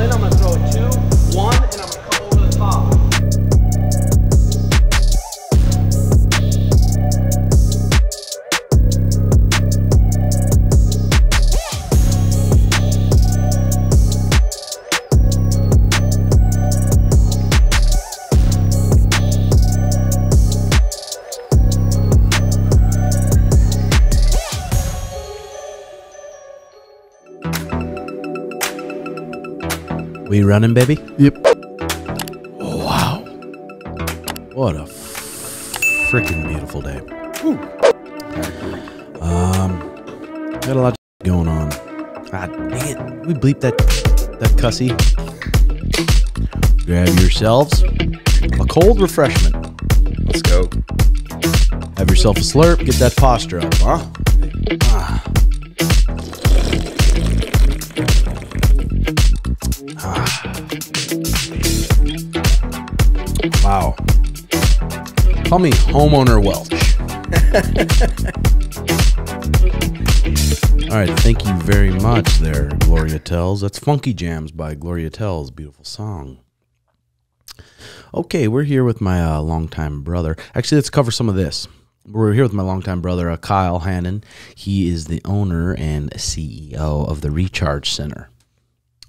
in, I'm gonna throw it 2, 1, and I'm gonna come over the top. We running, baby? Yep. Oh, wow. What a freaking beautiful day. Woo. Got a lot going on. God dang it. We bleep that cussy. Grab yourselves a cold refreshment. Let's go. Have yourself a slurp. Get that posture up, huh? Ah. Wow. Call me homeowner Welch. All right, thank you very much there, Gloria Tells. That's Funky Jams by Gloria Tells. Beautiful song. Okay, we're here with my longtime brother. Actually, let's cover some of this. We're here with my longtime brother, Kyle Hanan. He is the owner and CEO of the Recharge Center.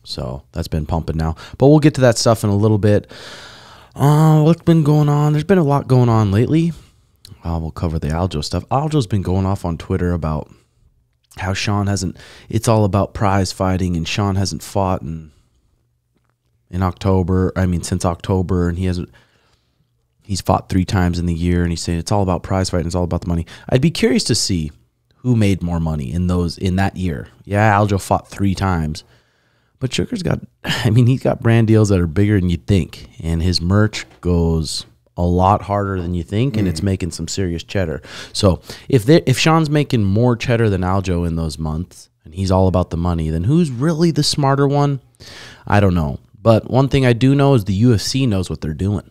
So that's been pumping now. But we'll get to that stuff in a little bit. What's been going on? There's been a lot going on lately. We'll cover the Aljo stuff. Aljo's been going off on Twitter about how Sean hasn't, it's all about prize fighting, and Sean hasn't fought in October, since October, and he's fought 3 times in the year, and he's saying it's all about prize fighting, it's all about the money. I'd be curious to see who made more money in that year. Yeah, Aljo fought 3 times. But Sugar's got, he's got brand deals that are bigger than you think. And his merch goes a lot harder than you think, and it's making some serious cheddar. So if Sean's making more cheddar than Aljo in those months, and he's all about the money, then who's really the smarter one? I don't know. But one thing I do know is the UFC knows what they're doing.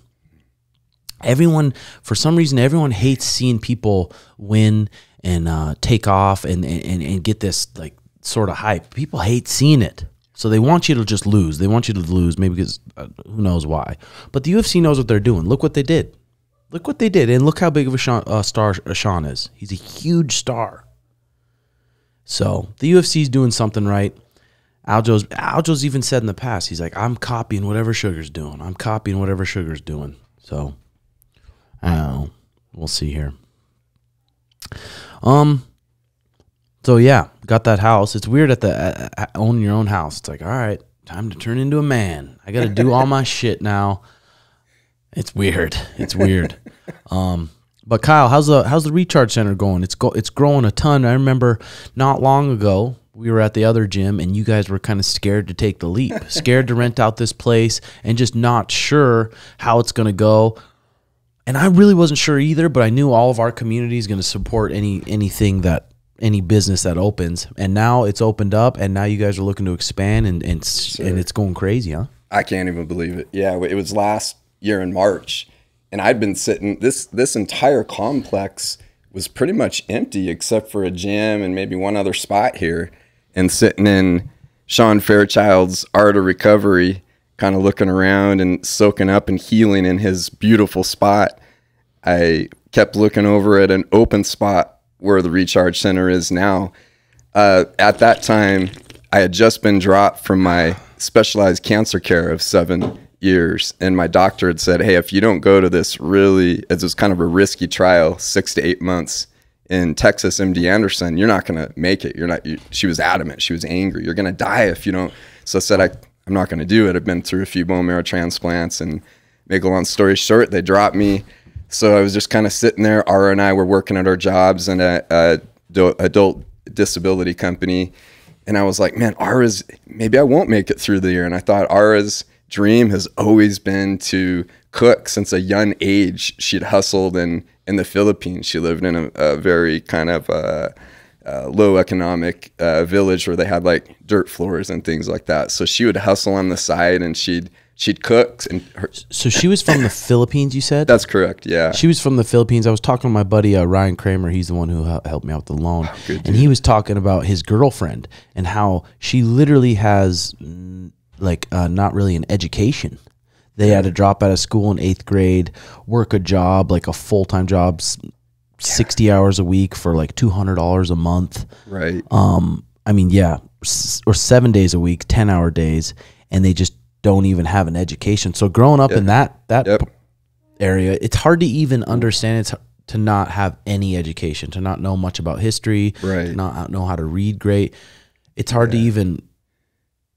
For some reason, everyone hates seeing people win and take off and get this like sort of hype. People hate seeing it. So they want you to just lose. They want you to lose, maybe because who knows why. But the UFC knows what they're doing. Look what they did. Look what they did. And look how big of a star Sean is. He's a huge star. So the UFC's doing something right. Aljo's even said in the past, he's like, I'm copying whatever Sugar's doing. I'm copying whatever Sugar's doing. So, I don't know. We'll see here. So yeah, got that house. It's weird at owning your own house. It's like, all right, time to turn into a man. I got to do all my shit now. It's weird. It's weird. But Kyle, how's the Recharge Center going? It's growing a ton. I remember not long ago we were at the other gym and you guys were kind of scared to take the leap, scared to rent out this place and just not sure how it's going to go. And I really wasn't sure either, but I knew all of our community is going to support any business that opens, and now it's opened up, and now you guys are looking to expand, and it's going crazy, huh? I can't even believe it. Yeah, it was last year in March, and I'd been sitting, this entire complex was pretty much empty except for a gym and maybe one other spot here, and sitting in Sean Fairchild's Art of Recovery, kind of looking around and soaking up and healing in his beautiful spot. I kept looking over at an open spot where the Recharge Center is now. At that time, I had just been dropped from my specialized cancer care of 7 years, and my doctor had said, hey, if you don't go to this it was kind of a risky trial, 6 to 8 months in Texas, MD Anderson, you're not gonna make it. She was adamant, she was angry. You're gonna die if you don't. So I said, I'm not gonna do it. I've been through a few bone marrow transplants, and make a long story short, they dropped me. So I was just kind of sitting there. Ara and I were working at our jobs in a adult disability company. And I was like, man, maybe I won't make it through the year. And I thought Ara's dream has always been to cook since a young age. She'd hustled in the Philippines. She lived in a very kind of low economic village where they had like dirt floors and things like that. So she would hustle on the side, and she'd cook. So she was from the Philippines, you said? That's correct, yeah. She was from the Philippines. I was talking to my buddy Ryan Kramer. He's the one who helped me out with the loan. Good and he was talking about his girlfriend and how she literally has not really an education. They had to drop out of school in 8th grade, work a job, like a full-time job, 60 hours a week for like $200 a month. Right. I mean, yeah, or 7 days a week, 10-hour days, and they just don't even have an education. So growing up in that area, it's hard to even understand. It's to not have any education, to not know much about history, to not know how to read great. It's hard to even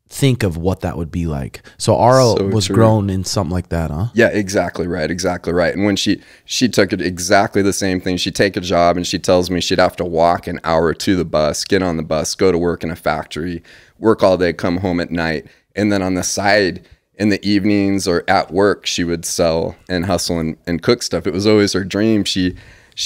think of what that would be like. So Ara was grown in something like that, huh? Yeah, exactly right. And when she took it exactly the same thing. She'd take a job and she tells me she'd have to walk an hour to the bus, get on the bus, go to work in a factory, work all day, come home at night. And then on the side, in the evenings or at work, she would sell and hustle and cook stuff. It was always her dream. She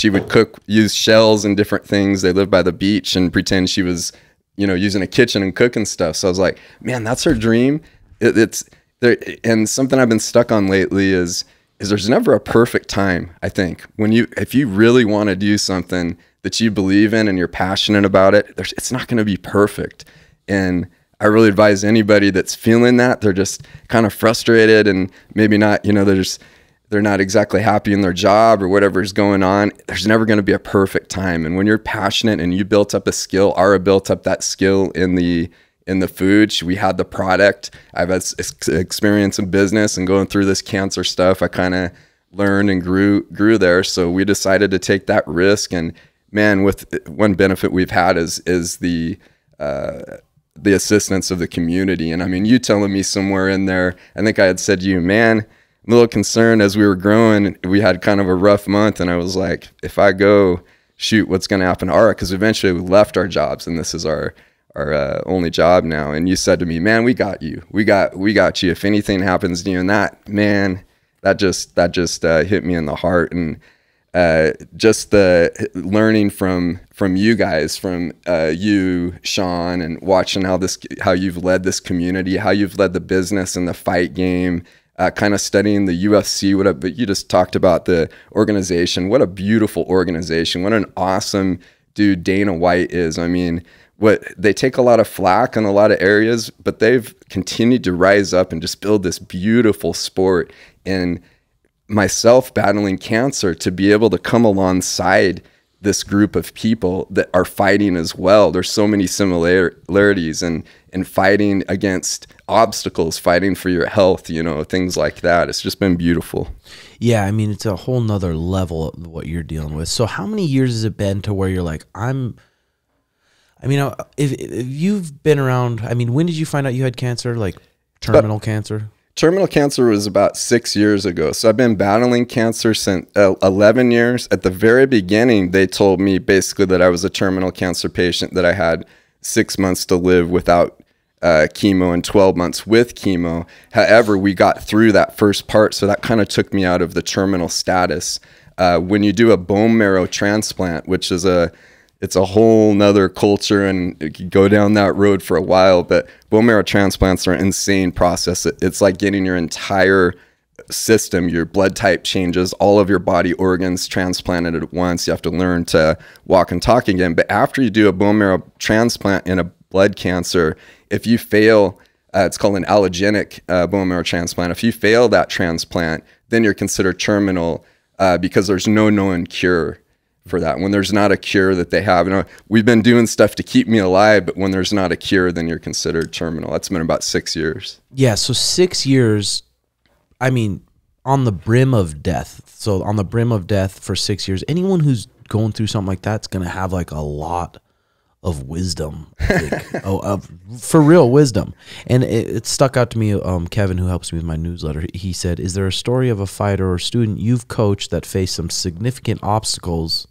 would cook, use shells and different things. They lived by the beach and pretend she was, using a kitchen and cooking stuff. So I was like, man, that's her dream. It's there. And something I've been stuck on lately is there's never a perfect time. I think if you really want to do something that you believe in and you're passionate about it, it's not going to be perfect. And I really advise anybody that's feeling that they're just kind of frustrated and maybe not, they're not exactly happy in their job or whatever's going on. There's never going to be a perfect time. And when you're passionate and you built up a skill, Ara built up that skill in the food. We had the product. I've had experience in business and going through this cancer stuff. I kind of learned and grew there. So we decided to take that risk. And man, with one benefit we've had is the assistance of the community. And I mean, you telling me somewhere in there, I think I had said to you, man, I'm a little concerned as we were growing. We had kind of a rough month. And I was like, if I go, shoot, what's going to happen to Ara? Because eventually we left our jobs and this is our only job now. And you said to me, man, we got you. We got you. If anything happens to you, and that, man, that just hit me in the heart. And just the learning from you guys, from you, Sean, and watching how you've led this community, how you've led the business and the fight game, kind of studying the UFC, but you just talked about the organization. What a beautiful organization. What an awesome dude Dana White is. I mean, they take a lot of flack in a lot of areas, but they've continued to rise up and just build this beautiful sport. And myself battling cancer, to be able to come alongside this group of people that are fighting as well. There's so many similarities and fighting against obstacles, fighting for your health, things like that. It's just been beautiful. Yeah, I mean, it's a whole nother level of what you're dealing with. So how many years has it been to where you're like, if you've been around, I mean, when did you find out you had cancer, like terminal cancer? Terminal cancer was about 6 years ago. So I've been battling cancer since 11 years. At the very beginning, they told me basically that I was a terminal cancer patient, that I had 6 months to live without chemo and 12 months with chemo. However, we got through that first part, so that kind of took me out of the terminal status. When you do a bone marrow transplant, which is it's a whole nother culture, and it could go down that road for a while, but bone marrow transplants are an insane process. It's like getting your entire system, your blood type changes, all of your body organs transplanted at once. You have to learn to walk and talk again. But after you do a bone marrow transplant in a blood cancer, if you fail, it's called an allogenic bone marrow transplant. If you fail that transplant, then you're considered terminal because there's no known cure for that. When there's not a cure that they have, we've been doing stuff to keep me alive, but when there's not a cure, then you're considered terminal. That's been about 6 years. Yeah, so 6 years, I mean, on the brim of death. So on the brim of death for 6 years, anyone who's going through something like that's going to have like a lot of wisdom, for real wisdom. And it stuck out to me. Kevin, who helps me with my newsletter, he said, is there a story of a fighter or student you've coached that faced some significant obstacles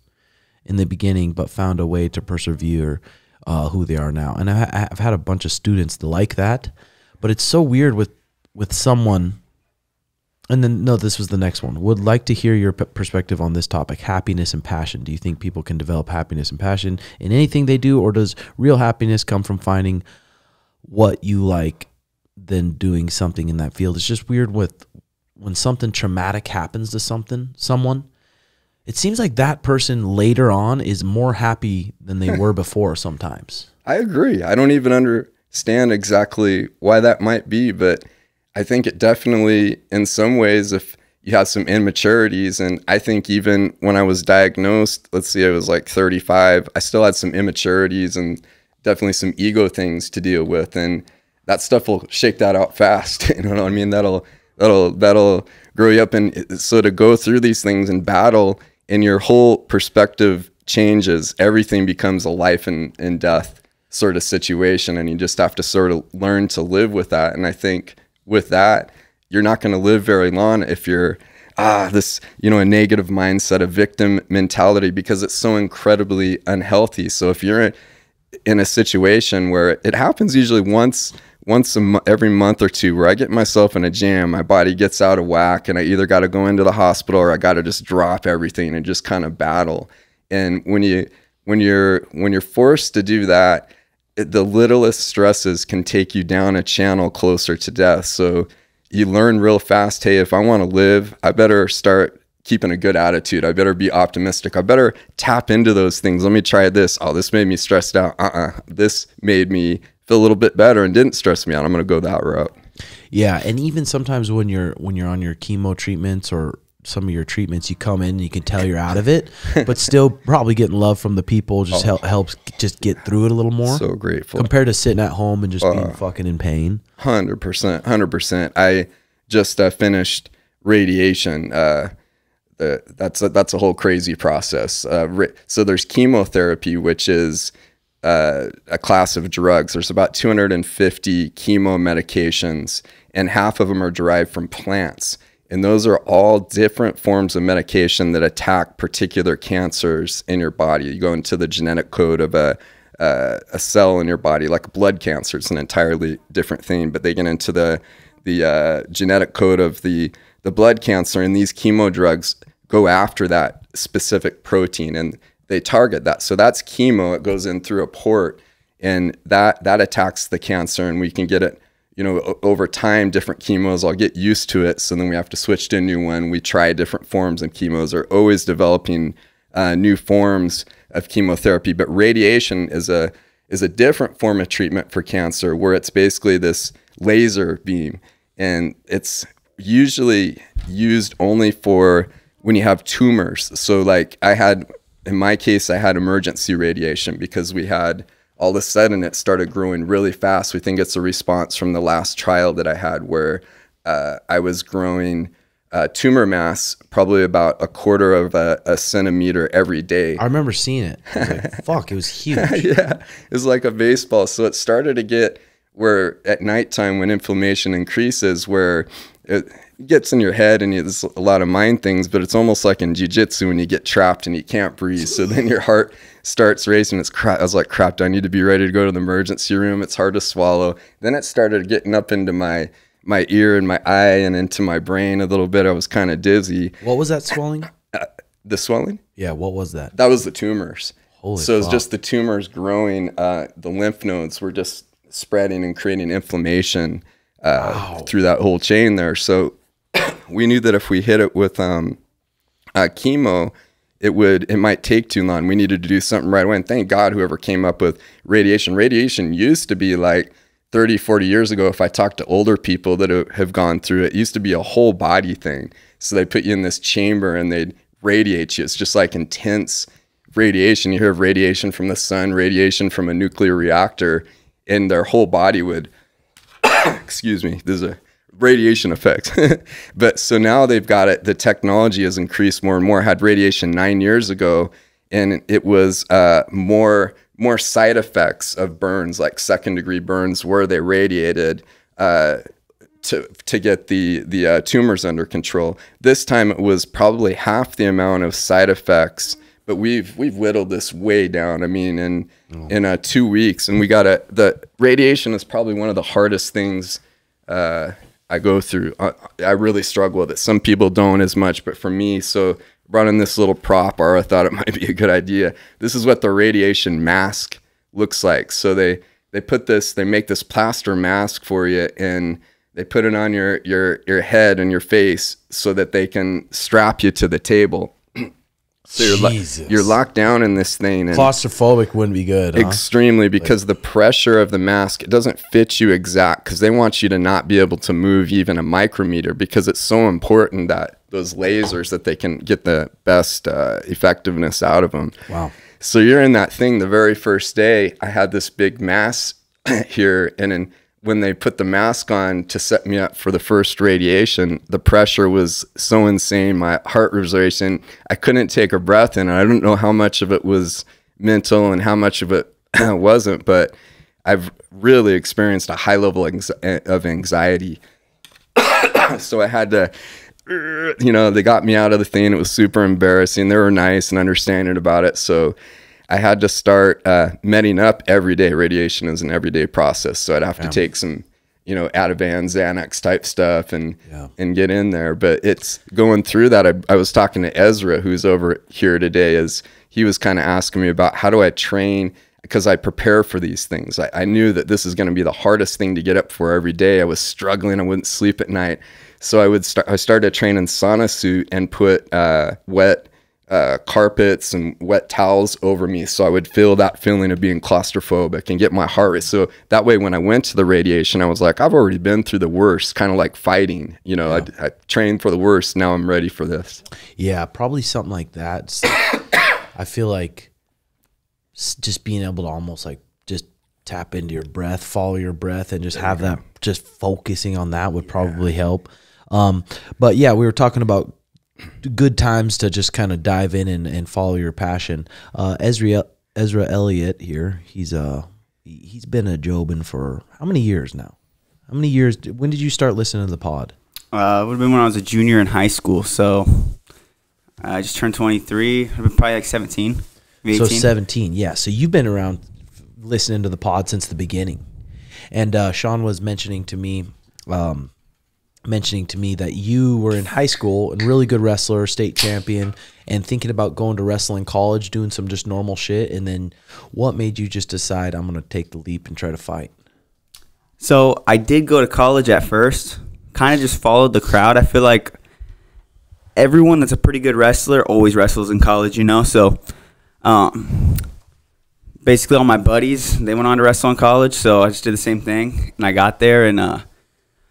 in the beginning, but found a way to persevere who they are now? And I've had a bunch of students like that, but it's so weird with someone. And then, no, this was the next one. Would like to hear your perspective on this topic, happiness and passion. Do you think people can develop happiness and passion in anything they do, or does real happiness come from finding what you like than doing something in that field? It's just weird when something traumatic happens to someone. It seems like that person later on is more happy than they were before sometimes. I agree. I don't even understand understand exactly why that might be, but I think it definitely, in some ways, if you have some immaturities, and I think even when I was diagnosed, let's see, I was like 35, I still had some immaturities and definitely some ego things to deal with, and that stuff will shake that out fast. You know what I mean? That'll grow you up, and so to go through these things and battle, and your whole perspective changes. Everything becomes a life and death sort of situation, and you just have to sort of learn to live with that. And I think with that, you're not going to live very long if you're this, you know, a negative mindset, a victim mentality, because it's so incredibly unhealthy. So if you're in a situation where it happens usually once every month or two, where I get myself in a jam, my body gets out of whack, and I either got to go into the hospital or I got to just drop everything and just kind of battle. And when you're forced to do that, the littlest stresses can take you down a channel closer to death. So you learn real fast, hey, if I want to live, I better start keeping a good attitude. I better be optimistic. I better tap into those things. Let me try this. Oh, this made me stressed out. This made me feel a little bit better and didn't stress me out. I'm going to go that route. Yeah, and even sometimes when you're on your chemo treatments or some of your treatments, you come in and you can tell you're out of it, but still probably getting love from the people just helps just get through it a little more. So grateful. Compared to sitting at home and just being fucking in pain. 100%. I just finished radiation. That's a whole crazy process. So there's chemotherapy, which is a class of drugs. There's about 250 chemo medications, and half of them are derived from plants. And those are all different forms of medication that attack particular cancers in your body. You go into the genetic code of a cell in your body, like blood cancer. It's an entirely different thing, but they get into the genetic code of the blood cancer, and these chemo drugs go after that specific protein, and they target that. So that's chemo. It goes in through a port, and that attacks the cancer, and we can get it, you know, over time. Different chemos, I'll get used to it, so then we have to switch to a new one. We try different forms, and chemos are always developing new forms of chemotherapy. But radiation is a different form of treatment for cancer, where it's basically this laser beam, and it's usually used only for when you have tumors. So like in my case, I had emergency radiation because we had, all of a sudden it started growing really fast. We think it's a response from the last trial that I had, where I was growing tumor mass probably about a quarter of a centimeter every day. I remember seeing it. I was like, fuck, it was huge. Yeah, it was like a baseball. So it started to get where at nighttime, when inflammation increases, where it gets in your head, and there's a lot of mind things, but it's almost like in jiu-jitsu when you get trapped and you can't breathe. So then your heart starts racing. I was like, crap, do I need to be ready to go to the emergency room? It's hard to swallow. Then it started getting up into my ear and my eye and into my brain a little bit. I was kind of dizzy. What was that swelling? The swelling? Yeah, what was that? That was the tumors. Holy So it was fuck. just the tumors growing. The lymph nodes were just spreading and creating inflammation through that whole chain there. So we knew that if we hit it with chemo, it might take too long. We needed to do something right away. And thank God whoever came up with radiation. Radiation used to be like 30, 40 years ago. If I talk to older people that have gone through it, it used to be a whole body thing. So they put you in this chamber and they'd radiate you. It's just like intense radiation. You hear of radiation from the sun, radiation from a nuclear reactor, and their whole body would, excuse me, there's a radiation effect. But so now they've got it, the technology has increased more and more. I had radiation 9 years ago, and it was more side effects of burns, like second-degree burns, where they radiated to get the tumors under control. This time it was probably half the amount of side effects, but we've whittled this way down. I mean, in 2 weeks, and the radiation is probably one of the hardest things I go through. I really struggle with it. Some people don't as much, but for me, so running this little prop, I thought it might be a good idea. This is what the radiation mask looks like. So they make this plaster mask for you, and they put it on your head and your face so that they can strap you to the table. So you're locked down in this thing. And claustrophobic wouldn't be good, huh? Extremely, because the pressure of the mask, it doesn't fit you exact, because they want you to not be able to move even a micrometer, because it's so important that those lasers, that they can get the best effectiveness out of them. Wow. So you're in that thing. The very first day, I had this big mass here, and then when they put the mask on to set me up for the first radiation, the pressure was so insane. My heart was racing. I couldn't take a breath in. I don't know how much of it was mental and how much of it wasn't, but I've really experienced a high level of anxiety. So I had to, they got me out of the thing. It was super embarrassing. They were nice and understanding about it. So I had to start medding up every day. Radiation is an everyday process. So I'd have to take some, Ativan, Xanax type stuff and get in there. But it's going through that. I was talking to Ezra, who's over here today, as he was kind of asking me about how do I train, because I prepare for these things. I knew that this is going to be the hardest thing to get up for every day. I was struggling. I wouldn't sleep at night. So I started training sauna suit and put wet carpets and wet towels over me, so I would feel that feeling of being claustrophobic and get my heart rate. So that way, when I went to the radiation, I was like, I've already been through the worst, kind of like fighting. I trained for the worst. Now I'm ready for this. Yeah, probably something like that. I feel like just being able to almost like just tap into your breath, follow your breath, and just have that, just focusing on that would probably help. But yeah, we were talking about good times to just kind of dive in and follow your passion. Ezra Elliot here, he's been a Jobin for how many years now? How many years? When did you start listening to the pod? It would have been when I was a junior in high school. So I just turned 23. I've been probably like 17, maybe 18. So 17, yeah. So you've been around listening to the pod since the beginning. And Sean was mentioning to me that you were in high school and really good wrestler, state champion, and thinking about going to wrestling college, doing some just normal shit. And then what made you just decide, I'm going to take the leap and try to fight? So I did go to college at first, kind of just followed the crowd. I feel like everyone that's a pretty good wrestler always wrestles in college, So basically all my buddies, they went on to wrestle in college, so I just did the same thing. And I got there, and I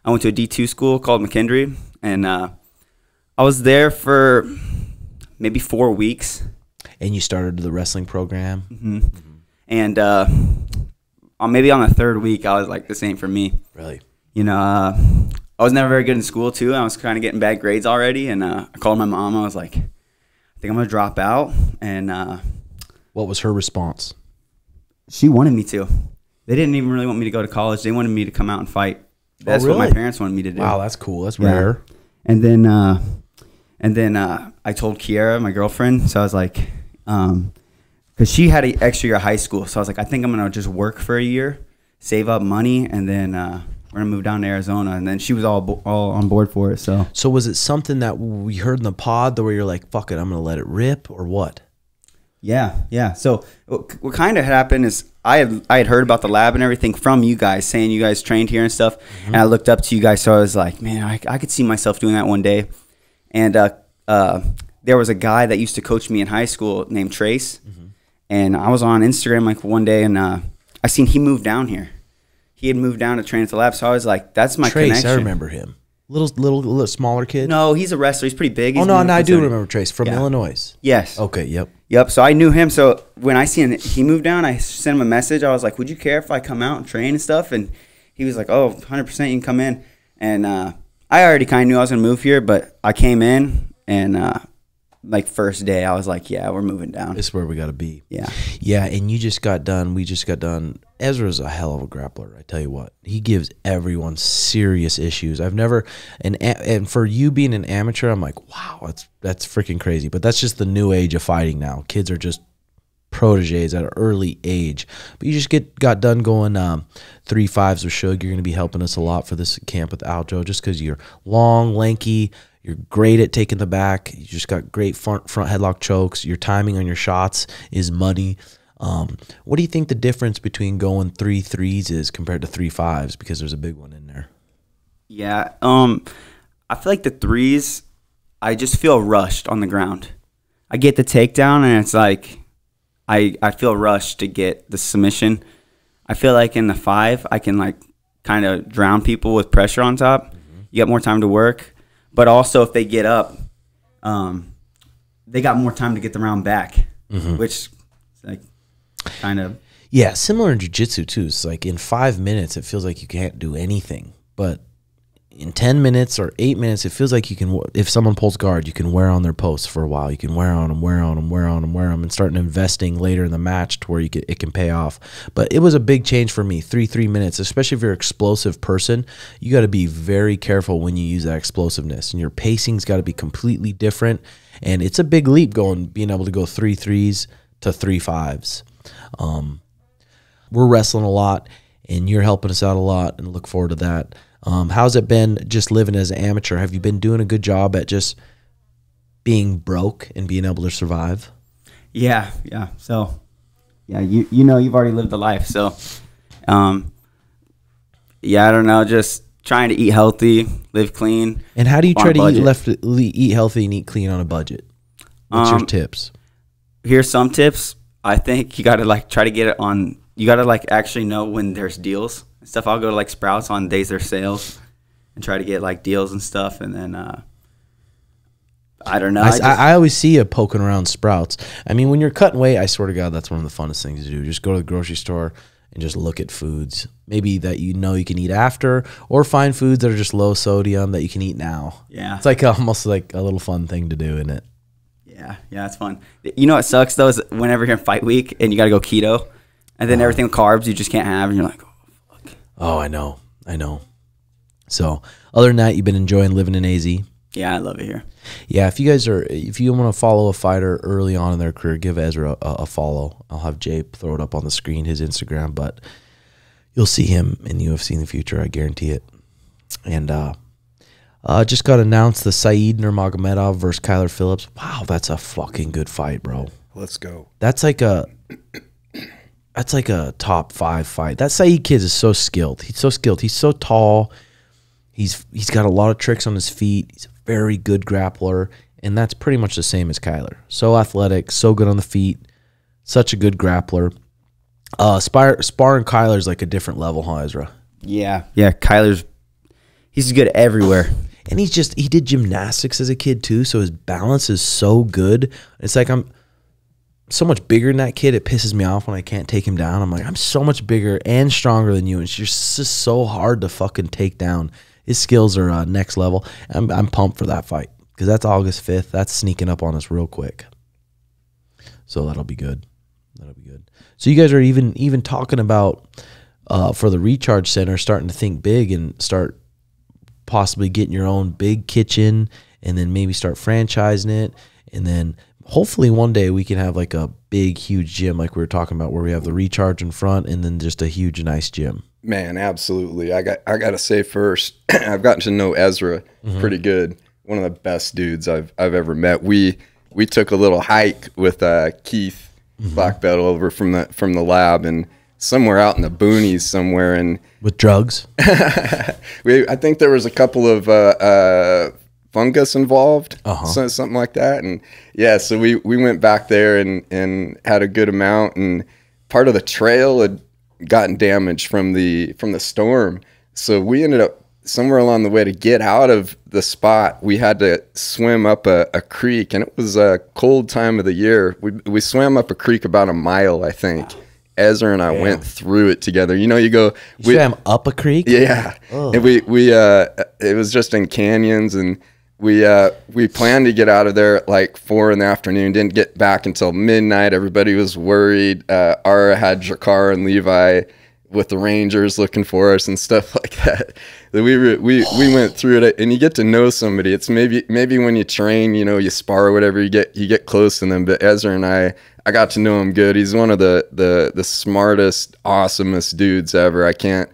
went to a D2 school called McKendree, and I was there for maybe 4 weeks. And you started the wrestling program? Mm-hmm. And maybe on the third week, I was like, this ain't for me. Really? I was never very good in school, too. I was kind of getting bad grades already, and I called my mom. I was like, I think I'm going to drop out. And what was her response? She wanted me to. They didn't even really want me to go to college. They wanted me to come out and fight. That's really? what my parents wanted me to do. Wow, that's cool. That's rare. And then I told Kiara, my girlfriend, so I was like, because she had an extra year of high school, so I was like, I think I'm going to just work for a year, save up money, and then we're going to move down to Arizona. And then she was all on board for it. So was it something that we heard in the pod where you're like, fuck it, I'm going to let it rip, or what? Yeah. So what kind of happened is I had heard about the lab and everything from you guys, saying you guys trained here and stuff. Mm-hmm. And I looked up to you guys, so I was like, man, I could see myself doing that one day. And there was a guy that used to coach me in high school named Trace. Mm-hmm. And I was on Instagram like one day, and I seen he moved down here. He had moved down to train at the lab, so I was like, that's my Trace, connection. I remember him. Little smaller kid? No, he's a wrestler. He's pretty big. No, I do remember Trace from Illinois. Yes. Okay, Yep, so I knew him. So when I seen he moved down, I sent him a message. I was like, would you care if I come out and train and stuff? And he was like, oh, 100% you can come in. And I already kind of knew I was going to move here, but I came in, and like first day, I was like, yeah, we're moving down. This is where we got to be. Yeah, and we just got done. Ezra's a hell of a grappler, I tell you what. He gives everyone serious issues. I've never, and for you being an amateur, I'm like, wow, that's freaking crazy. But that's just the new age of fighting now. Kids are just proteges at an early age. But you just got done going 3-5s with Suge. You're going to be helping us a lot for this camp with Aljo, just because you're long, lanky, you're great at taking the back. You just got great front headlock chokes. Your timing on your shots is money. What do you think the difference between going 3-3s is compared to 3-5s? Because there's a big one in there. Yeah. I feel like the threes, I just feel rushed on the ground. I get the takedown, and it's like I feel rushed to get the submission. I feel like in the 5, I can like kind of drown people with pressure on top. You got more time to work, but also if they get up, they got more time to get the round back, which like kind of similar in jiu-jitsu too. It's like in 5 minutes, it feels like you can't do anything, but in 10 minutes or 8 minutes, it feels like you can, if someone pulls guard, you can wear on their posts for a while. You can wear on them, and start investing later in the match to where it can pay off. But it was a big change for me, 3 minutes, especially if you're an explosive person. You got to be very careful when you use that explosiveness, and your pacing's got to be completely different. And it's a big leap being able to go 3 3s to 3 5s. We're wrestling a lot, and you're helping us out a lot, and look forward to that. How's it been just living as an amateur? Have you been doing a good job at just being broke and being able to survive? Yeah. So, yeah, you know, you've already lived the life. So, I don't know, just trying to eat healthy, live clean. And how do you try to eat healthy and eat clean on a budget? What's your tips? Here's some tips. I think you got to like try to get it on. You got to like actually know when there's deals and stuff. I'll go to like Sprouts on days there's sales and try to get like deals and stuff. And then I don't know. I always see you poking around Sprouts. I mean, when you're cutting weight, I swear to God, that's one of the funnest things to do. Just go to the grocery store and just look at foods, maybe that you can eat after, or find foods that are just low sodium that you can eat now. Yeah, it's like almost like a little fun thing to do, isn't it? Yeah, it's fun. You know what sucks though is whenever you're in fight week and you got to go keto, and then everything with carbs you just can't have, and you're like, oh fuck. Oh, I know. So other than that, you've been enjoying living in AZ. Yeah, I love it here. Yeah, if you want to follow a fighter early on in their career, give Ezra a follow. I'll have Jay throw it up on the screen, his Instagram, but you'll see him in UFC in the future, I guarantee it. And just got announced the Saeed Nurmagomedov versus Kyle Phillips. Wow, that's a fucking good fight, bro. Let's go. That's like a top 5 fight. That Saeed kid is so skilled. He's so skilled. He's so tall. He's got a lot of tricks on his feet. He's a very good grappler, and that's pretty much the same as Kyler. So athletic, so good on the feet, such a good grappler. Sparring Kyler's like a different level, huh, Ezra? Yeah, he's good everywhere. And he did gymnastics as a kid too, so his balance is so good. It's like I'm so much bigger than that kid. It pisses me off when I can't take him down. I'm like, I'm so much bigger and stronger than you, and it's just so hard to fucking take down. His skills are next level. I'm pumped for that fight because that's August 5th. That's sneaking up on us real quick. So that'll be good. So you guys are even talking about for the Recharge Center, starting to think big and start possibly getting your own big kitchen, and then maybe start franchising it, and then hopefully one day we can have like a big, huge gym like we were talking about, where we have the Recharge in front and then just a huge, nice gym. Man, absolutely. I got to say first, I've gotten to know Ezra pretty good. One of the best dudes I've ever met. We took a little hike with Keith Black Belt over from the lab, and somewhere out in the boonies somewhere, and with drugs. I think there was a couple of fungus involved, something like that, and yeah, so we went back there and had a good amount, and part of the trail had gotten damaged from the storm, so we ended up somewhere along the way to get out of the spot. We had to swim up a creek, and it was a cold time of the year. We swam up a creek about a mile, I think. Ezra and I went through it together. You know, you swam up a creek? Yeah. Oh. And we it was just in canyons, and we planned to get out of there at like 4 in the afternoon. Didn't get back until midnight. Everybody was worried. Ara had Jakar and Levi with the Rangers looking for us and stuff like that. We went through it, and you get to know somebody. It's maybe when you train, you know, you spar or whatever, you get close to them. But Ezra and I got to know him good. He's one of the smartest, awesomest dudes ever. I can't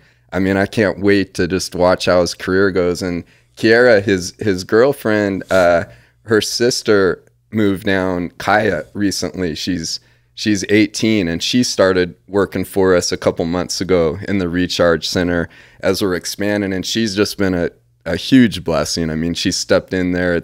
wait to just watch how his career goes. And Kiara, his girlfriend, her sister moved down, Kaya, recently. She's 18, and she started working for us a couple months ago in the Recharge Center as we're expanding, and she's just been a huge blessing. I mean, she stepped in there.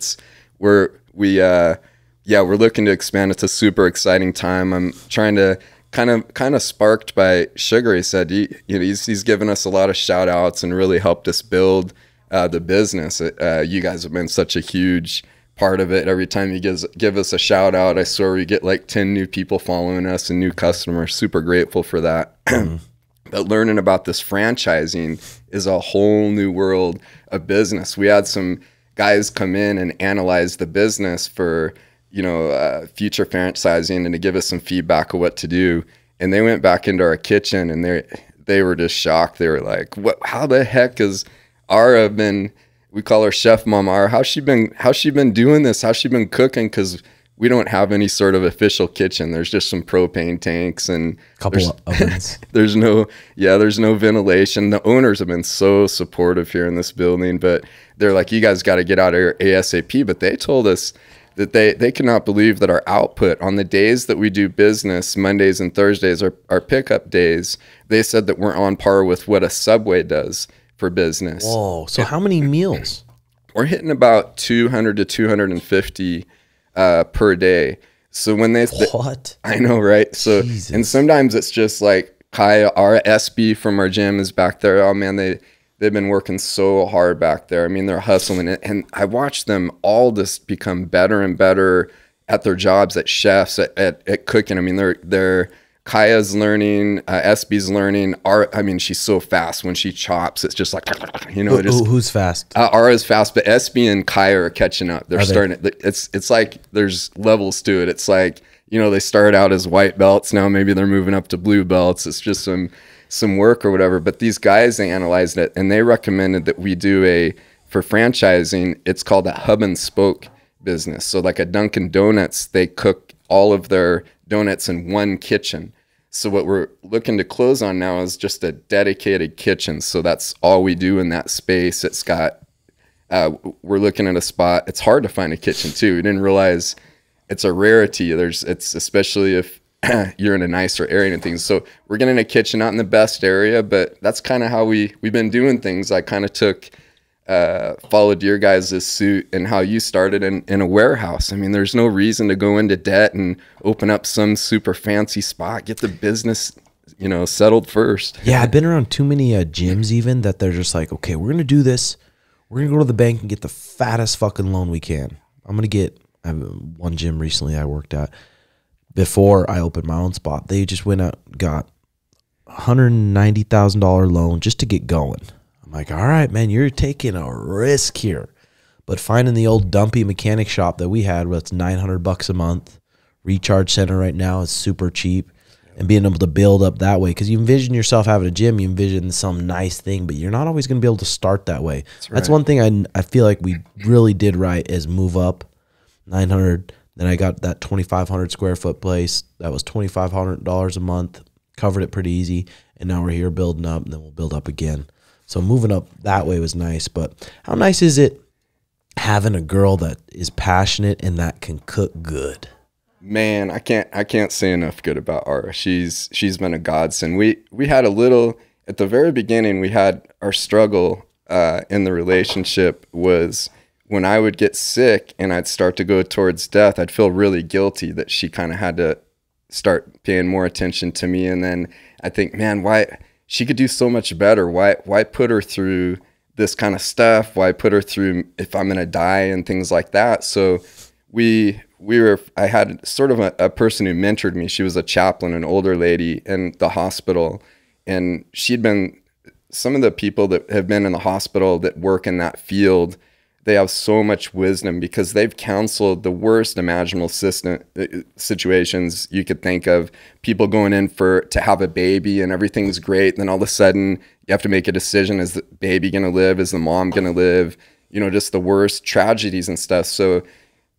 yeah, we're looking to expand. It's a super exciting time. I'm trying to kind of sparked by Sugar. He said he's given us a lot of shout outs and really helped us build the business. You guys have been such a huge part of it. Every time you give us a shout out, I swear we get like 10 new people following us and new customers. Super grateful for that. But learning about this franchising is a whole new world of business. We had some guys come in and analyze the business for, future franchising and to give us some feedback of what to do. And they went back into our kitchen and they were just shocked. They were like, "What? How the heck has Ara been?" We call her Chef Mom Ara. How's she been doing this? How's she been cooking? Because we don't have any sort of official kitchen. There's just some propane tanks and Couple of ovens. there's no ventilation. The owners have been so supportive here in this building, but they're like, "You guys got to get out of here ASAP." But they told us that they cannot believe that our output on the days that we do business, Mondays and Thursdays, our pickup days, they said that we're on par with what a Subway does for business. Whoa. So how many meals? We're hitting about 200 to 250 per day. So when What? I know, right? So, Jesus. And sometimes it's just like Kyle, our SB from our gym is back there. Oh man, they've been working so hard back there. I mean, they're hustling it. And I watch them all just become better and better at their jobs, at chefs, at cooking. I mean, they're Kaya's learning, SB's learning. She's so fast when she chops. It's just like, who's fast? Ara's fast, but SB and Kaya are catching up. They're starting. It's like there's levels to it. It's like, they start out as white belts. Now maybe they're moving up to blue belts. It's just some work or whatever. But these guys, they analyzed it and they recommended that we do for franchising, it's called a hub and spoke business. So like a Dunkin' Donuts, they cook all of their donuts in one kitchen. So what we're looking to close on now is just a dedicated kitchen. So that's all we do in that space. It's got, we're looking at a spot. It's hard to find a kitchen too. We didn't realize it's a rarity. It's especially if you're in a nicer area and things. So we're getting a kitchen, not in the best area, but that's kind of how we've been doing things. I kind of followed your guys' suit and how you started in a warehouse. I mean, there's no reason to go into debt and open up some super fancy spot. Get the business, settled first. Yeah, I've been around too many gyms even that they're just like, okay, we're going to do this. We're going to go to the bank and get the fattest fucking loan we can. I have one gym recently I worked at. Before I opened my own spot, they just went out, got $190,000 loan just to get going. I'm like, all right, man, you're taking a risk here. But finding the old dumpy mechanic shop that we had, where it's $900 a month, recharge center right now is super cheap, and being able to build up that way, because you envision yourself having a gym, you envision some nice thing, but you're not always going to be able to start that way. That's one thing I feel like we really did right is move up 900. Then I got that 2,500 square foot place. That was $2,500 a month, covered it pretty easy, and now we're here building up, and then we'll build up again. So moving up that way was nice. But how nice is it having a girl that is passionate and that can cook good? Man, I can't say enough good about Ara. She's been a godsend. We had a little at the very beginning. We had our struggle in the relationship was when I would get sick and I'd start to go towards death. I'd feel really guilty that she kind of had to start paying more attention to me. And then I think, man, why? She could do so much better. Why put her through this kind of stuff? Why put her through if I'm gonna die and things like that? So I had sort of a person who mentored me. She was a chaplain, an older lady in the hospital, and she'd been some of the people that have been in the hospital that work in that field. They have so much wisdom because they've counseled the worst imaginable situations you could think of. People going in to have a baby and everything's great. Then all of a sudden you have to make a decision. Is the baby going to live? Is the mom going to live? Just the worst tragedies and stuff. So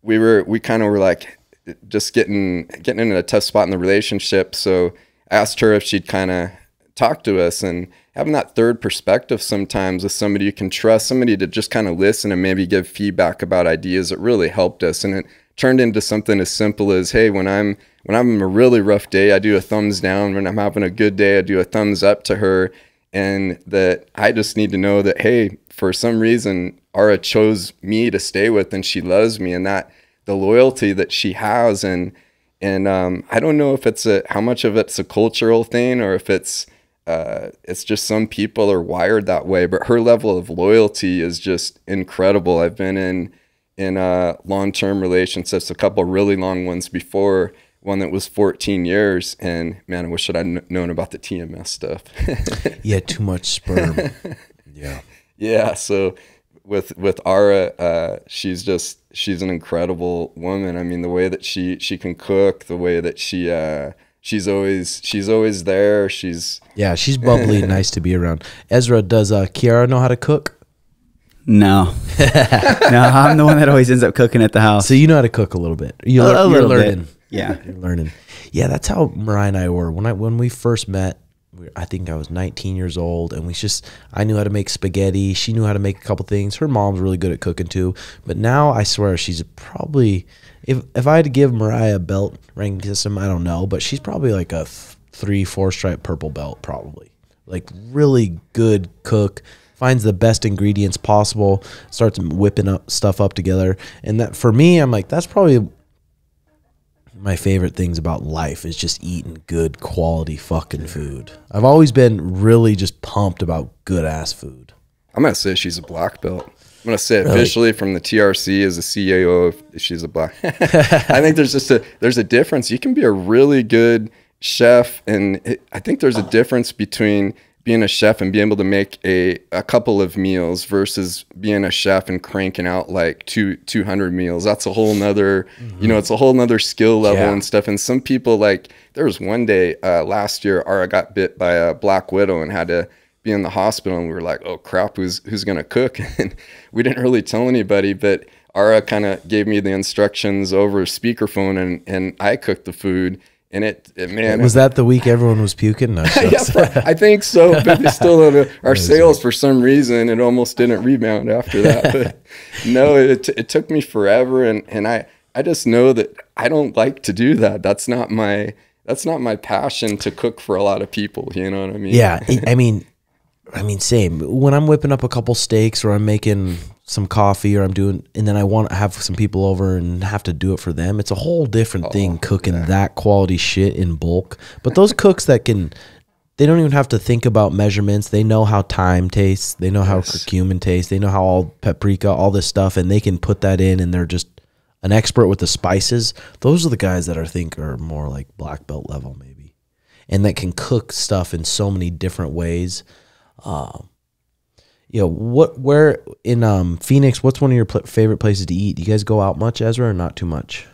we kind of were like just getting in a tough spot in the relationship. So I asked her if she'd kind of talk to us, and having that third perspective sometimes with somebody you can trust, somebody to just kind of listen and maybe give feedback about ideas, it really helped us. And it turned into something as simple as, hey, when I'm having a really rough day, I do a thumbs down. When I'm having a good day, I do a thumbs up to her. And that I just need to know that, hey, for some reason, Ara chose me to stay with and she loves me. And the loyalty that she has, and I don't know if it's how much of it's a cultural thing or if it's just some people are wired that way, but her level of loyalty is just incredible. I've been in long-term relationships, a couple really long ones before, one that was 14 years, and man, I wish I'd known about the TMS stuff. Yeah, too much sperm. Yeah. So with Ara, she's an incredible woman. I mean, the way that she can cook, the way that she's always there. She's bubbly and nice to be around. Ezra, does Kiara know how to cook? No. No, I'm the one that always ends up cooking at the house. So you know how to cook a little bit. You're learning. Yeah. You're learning. Yeah, that's how Mariah and I were. When we first met, I think I was 19 years old, and I knew how to make spaghetti. She knew how to make a couple things. Her mom's really good at cooking too. But now I swear she's probably, if I had to give Mariah a belt ranking system, I don't know, but she's probably like a 3-4 stripe purple belt, probably. Like really good cook. Finds the best ingredients possible, starts whipping stuff up together. And that, for me, I'm like, that's probably my favorite things about life, is just eating good quality fucking food. I've always been really just pumped about good ass food. I'm going to say she's a black belt. I'm going to say officially from the TRC as a CAO, if she's a black. I think there's a difference. You can be a really good chef, and I think there's a difference between being a chef and being able to make a couple of meals versus being a chef and cranking out like 200 meals. That's a whole nother, it's a whole nother skill level and stuff. And some people, like, there was one day last year, Ara got bit by a black widow and had to be in the hospital, and we were like, oh crap, who's gonna cook? And we didn't really tell anybody, but Ara kind of gave me the instructions over speakerphone, and I cooked the food. And was that the week everyone was puking? No, yeah, I think so. But they still our sales, for some reason, it almost didn't rebound after that. But no, it took me forever, and I just know that I don't like to do that. That's not my passion to cook for a lot of people. You know what I mean? Yeah, I mean, same. When I'm whipping up a couple steaks, or I'm making some coffee, or and then I want to have some people over and have to do it for them, it's a whole different thing cooking that quality shit in bulk. But those cooks they don't even have to think about measurements. They know how thyme tastes. They know how curcumin tastes. They know how all paprika, all this stuff, and they can put that in, and they're just an expert with the spices. Those are the guys that I think are more like black belt level maybe, and that can cook stuff in so many different ways. Where in Phoenix, what's one of your favorite places to eat? Do you guys go out much, Ezra, or not too much?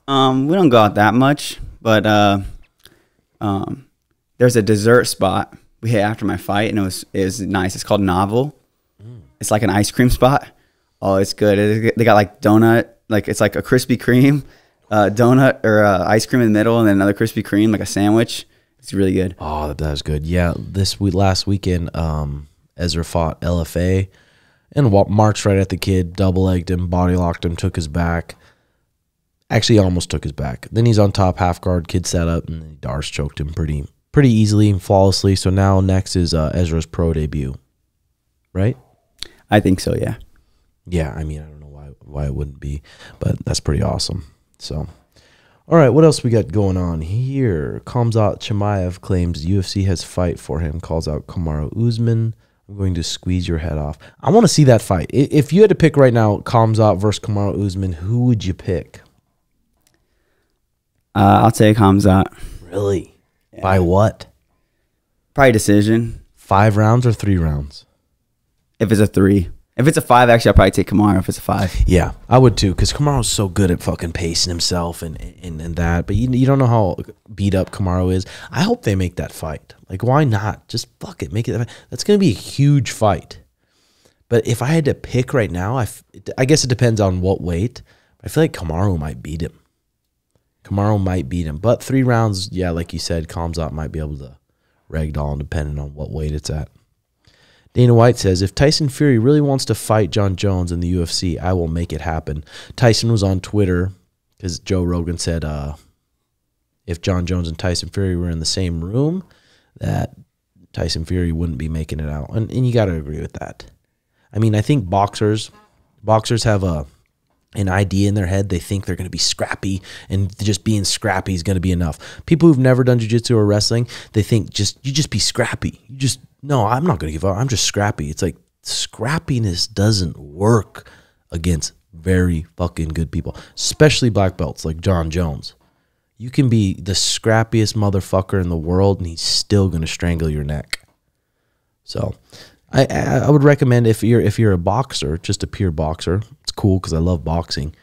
We don't go out that much, but there's a dessert spot we hit after my fight, and it was nice. It's called Novel. It's like an ice cream spot. Oh, it's good. They got like donut, like it's like a Krispy Kreme donut or ice cream in the middle, and then another Krispy Kreme, like a sandwich. It's really good. Oh, that was good. Yeah, last weekend, Ezra fought LFA and marched right at the kid, double-legged him, body-locked him, took his back. Actually, almost took his back. Then he's on top, half guard, kid sat up, and then Dars choked him pretty easily and flawlessly. So now next is Ezra's pro debut, right? I think so, yeah. Yeah, I mean, I don't know why it wouldn't be, but that's pretty awesome. So, all right, what else we got going on here? Khamzat Chimaev claims UFC has fight for him, calls out Kamaru Usman. I'm going to squeeze your head off. I want to see that fight. If you had to pick right now, Khamzat versus Kamaru Usman, who would you pick? I'll take Khamzat. Really? Yeah. By what? Probably decision. 5 rounds or 3 rounds? If it's a 3. If it's a 5, actually, I'll probably take Kamaru if it's a 5. Yeah, I would too, because Kamaru's so good at fucking pacing himself and that. But you don't know how beat up Kamaru is. I hope they make that fight. Like, why not? Just fuck it, make it. That's going to be a huge fight. But if I had to pick right now, I guess it depends on what weight. I feel like Kamaru might beat him. But 3 rounds, yeah, like you said, Khamzat might be able to ragdoll him depending on what weight it's at. Dana White says, if Tyson Fury really wants to fight John Jones in the UFC, I will make it happen. Tyson was on Twitter because Joe Rogan said if John Jones and Tyson Fury were in the same room, that Tyson Fury wouldn't be making it out. And you got to agree with that. I mean, I think boxers have a an idea in their head. They think they're going to be scrappy, and just being scrappy is going to be enough. People who've never done jiu-jitsu or wrestling, they think you just be scrappy. No, I'm not going to give up. I'm just scrappy. It's like scrappiness doesn't work against very fucking good people, especially black belts like John Jones. You can be the scrappiest motherfucker in the world, and he's still going to strangle your neck. So I would recommend if you're a boxer, just a pure boxer, it's cool because I love boxing.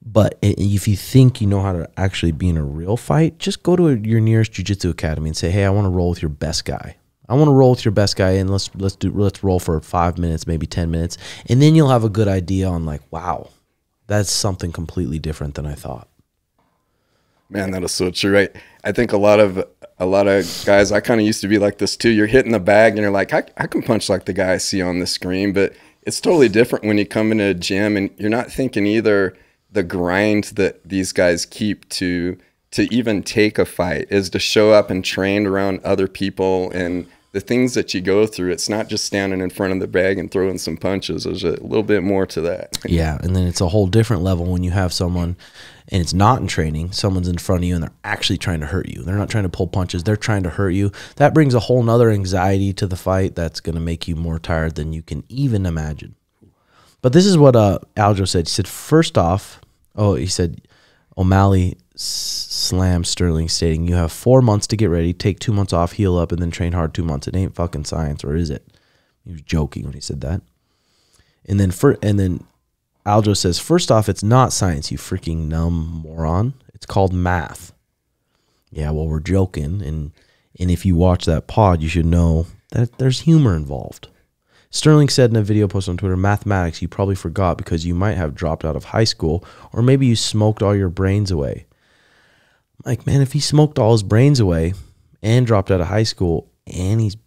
But if you think you know how to actually be in a real fight, just go to your nearest jiu-jitsu academy and say, hey, I want to roll with your best guy. I want to roll with your best guy, and let's roll for 5 minutes, maybe 10 minutes, and then you'll have a good idea on like, wow, that's something completely different than I thought. Man, that is so true. Right? I think a lot of guys, I kind of used to be like this too. You're hitting the bag and you're like, I can punch like the guy I see on the screen, but it's totally different when you come into a gym and you're not thinking either the grind that these guys keep to even take a fight is to show up and train around other people and the things that you go through. It's not just standing in front of the bag and throwing some punches. There's a little bit more to that. Yeah, and then it's a whole different level when you have someone and it's not in training, someone's in front of you and they're actually trying to hurt you. They're not trying to pull punches, they're trying to hurt you. That brings a whole nother anxiety to the fight that's going to make you more tired than you can even imagine. But this is what Aljo said. He said, first off, he said, O'Malley slammed Sterling, stating, you have 4 months to get ready, take 2 months off, heal up, and then train hard 2 months. It ain't fucking science, or is it? He was joking when he said that. And then Aljo says, first off, it's not science, you freaking numb moron. It's called math. Yeah, well, we're joking, and if you watch that pod, you should know that there's humor involved. Sterling said in a video post on Twitter, mathematics you probably forgot because you might have dropped out of high school, or maybe you smoked all your brains away. Like, man, if he smoked all his brains away and dropped out of high school, and he's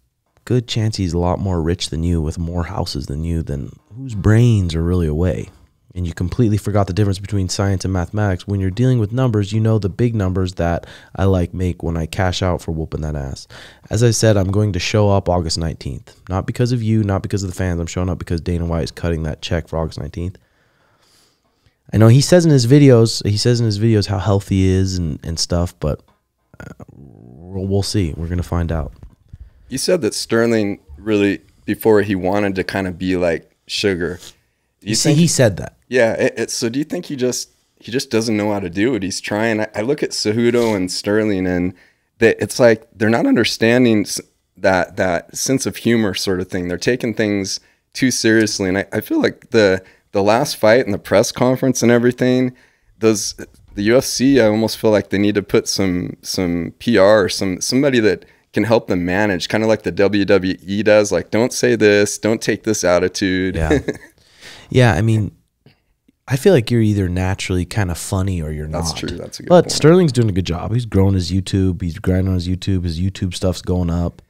good chance he's a lot more rich than you with more houses than you, then whose brains are really away? And you completely forgot the difference between science and mathematics. When you're dealing with numbers, you know the big numbers that I make when I cash out for whooping that ass. As I said, I'm going to show up August 19th. Not because of you, not because of the fans. I'm showing up because Dana White is cutting that check for August 19th. I know he says in his videos how healthy he is and stuff, but we'll see. We're going to find out. You said that Sterling really, before he wanted to kind of be like Sugar. You see, he said that. Yeah. So do you think he just doesn't know how to do it? He's trying. I look at Cejudo and Sterling, and it's like they're not understanding that sense of humor sort of thing. They're taking things too seriously, and I feel like the last fight and the press conference and everything, the UFC, I almost feel like they need to put some PR or somebody that can help them manage, kind of like the WWE does. Like, don't say this, don't take this attitude. Yeah. Yeah, I mean, I feel like you're either naturally kind of funny or you're not. That's true. That's a good point. But Sterling's doing a good job. He's growing his YouTube. He's grinding on his YouTube. His YouTube stuff's going up.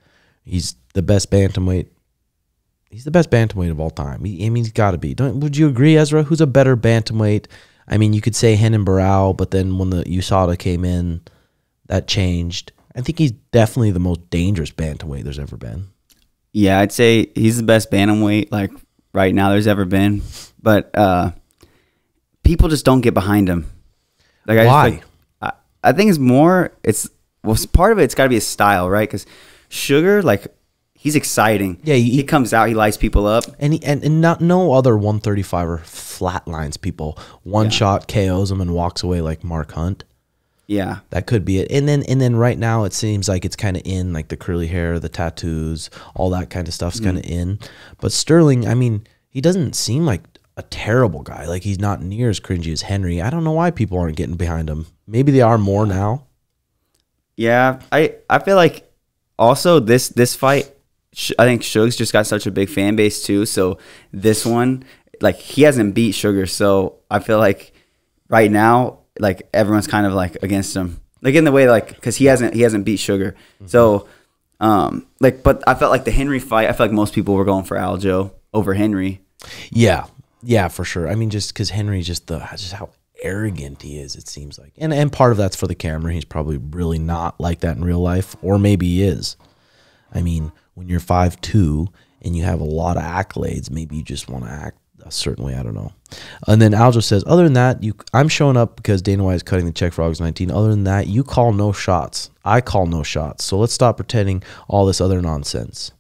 He's the best bantamweight. He's the best bantamweight of all time. He's got to be. Would you agree, Ezra? Who's a better bantamweight? I mean, you could say Renan Barão, but then when the USADA came in, that changed. I think he's definitely the most dangerous bantamweight there's ever been. Yeah, I'd say he's the best bantamweight like right now there's ever been. But people just don't get behind him. Like, why? I think it's part of it's got to be his style, right? Because Sugar, like, he's exciting. Yeah, he comes out, he lights people up, and no other 135er flatlines people. One shot KOs him and walks away like Mark Hunt. Yeah, that could be it. And then right now it seems like it's kind of in, like the curly hair, the tattoos, all that kind of stuff's kind of in. But Sterling, I mean, he doesn't seem like a terrible guy. Like, he's not near as cringy as Henry. I don't know why people aren't getting behind him. Maybe they are more now. Yeah, I feel like also this fight, I think Suge's just got such a big fan base too. So this one, like, he hasn't beat Sugar, so I feel like right now, like, everyone's kind of like against him, like, in the way, like, because he hasn't beat Sugar. So but I felt like the Henry fight, I feel like most people were going for Aljo over Henry. Yeah, for sure. I mean, just because Henry's just how arrogant he is, it seems like. And part of that's for the camera. He's probably really not like that in real life, or maybe he is. I mean, when you're 5'2" and you have a lot of accolades, maybe you just want to act certainly, I don't know. And then Aljo says, other than that, I'm showing up because Dana White is cutting the check for August 19. Other than that, you call no shots. I call no shots. So let's stop pretending all this other nonsense.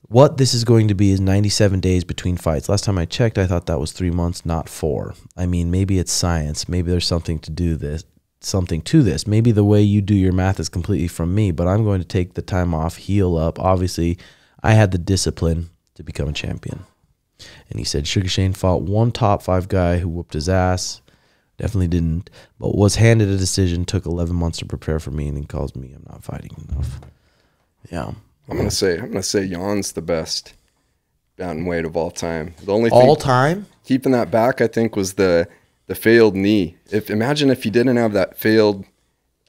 What this is going to be is 97 days between fights. Last time I checked, I thought that was 3 months, not 4. I mean, maybe it's science. Maybe there's something to this. Maybe the way you do your math is completely from me, but I'm going to take the time off, heal up. Obviously, I had the discipline to become a champion. And he said Sugar Shane fought one top 5 guy who whooped his ass. Definitely didn't, but was handed a decision, took 11 months to prepare for me, and he calls me I'm not fighting enough. Yeah. I'm gonna say Jan's the best bantamweight of all time. The only thing all time keeping that back, I think, was the failed knee. Imagine if he didn't have that failed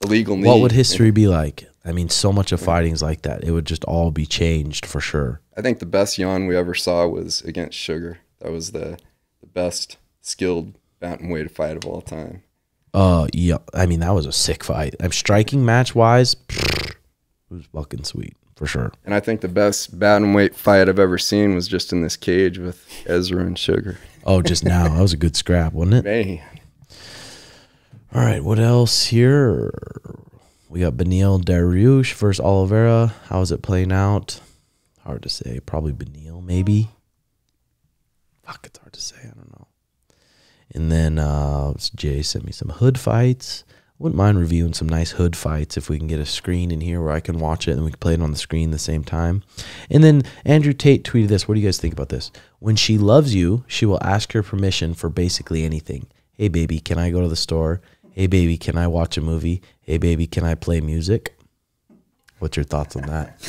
illegal knee. What would history be like? I mean, so much of fighting's like that. It would just all be changed for sure. I think the best Jan we ever saw was against Sugar. That was the best skilled bantamweight fight of all time. Yeah. I mean, that was a sick fight. I'm striking match wise, it was fucking sweet for sure. And I think the best bantamweight fight I've ever seen was just in this cage with Ezra and Sugar. Oh, just now. That was a good scrap, wasn't it? Man. All right, what else here? We got Beneil Dariush versus Oliveira. How is it playing out? Hard to say. Probably Beneil, maybe. Fuck, it's hard to say. I don't know. And then Jay sent me some hood fights. Wouldn't mind reviewing some nice hood fights if we can get a screen in here where I can watch it and we can play it on the screen at the same time. And then Andrew Tate tweeted this. What do you guys think about this? When she loves you, she will ask your permission for basically anything. Hey, baby, can I go to the store? Hey, baby, can I watch a movie? Hey, baby, can I play music? What's your thoughts on that?